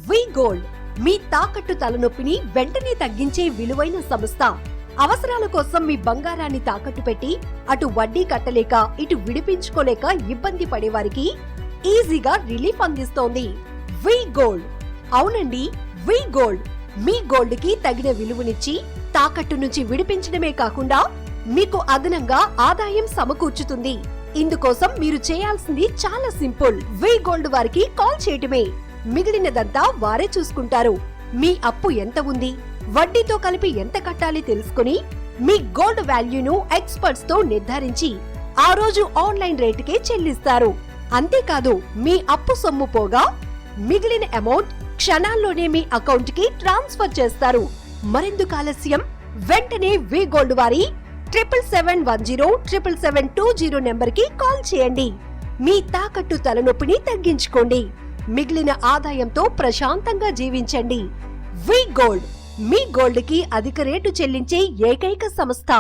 వి gold మీ తాకట్టు తలనొప్పిని వెంటనే తగ్గించే విలువైన సంస్థ. అవసరాల కోసం మీ బంగారాన్ని తాకట్టు పెట్టి అటు వడ్డీ కట్టలేక ఇటు విడిపించుకోలేక ఇబ్బంది పడేవారికి ఈజీగా రిలీఫ్ అందిస్తోంది వి గోల్డ్. అవునండి, వి గోల్డ్ మీ గోల్డ్ కి తగిన విలువనిచ్చి తాకట్టు నుంచి విడిపించడమే కాకుండా మీకు అదనంగా ఆదాయం సమకూర్చుతుంది. ఇందుకోసం మీరు చేయాల్సింది చాలా సింపుల్. వి గోల్డ్ వారికి కాల్ చేయటమే. మిగిలినదంతా వారే చూసుకుంటారు. మీ అప్పు ఎంత ఉంది, వడ్డీతో కలిపి ఎంత కట్టాలి తెలుసుకుని మీ గోల్డ్ వాల్యూను ఎక్స్పర్ట్స్ తో నిర్ధారించి ఆ రోజు ఆన్లైన్ రేటుకే చెల్లిస్తారు. అంతేకాదు, మీ అప్పు సొమ్ము పోగా మిగిలిన అమౌంట్ క్షణాల్లోనే మీ అకౌంట్ కి ట్రాన్స్ఫర్ చేస్తారు. మరెందుకు ఆలస్యం? వెంటనే వి గోల్డ్ వారి 7710 నెంబర్ కి కాల్ చేయండి. మీ తాకట్టు తలనొప్పిని తగ్గించుకోండి. మిగిలిన ఆదాయంతో ప్రశాంతంగా జీవించండి. వి గోల్డ్ మీ గోల్డ్ కి అధిక రేటు చెల్లించే ఏకైక సంస్థ.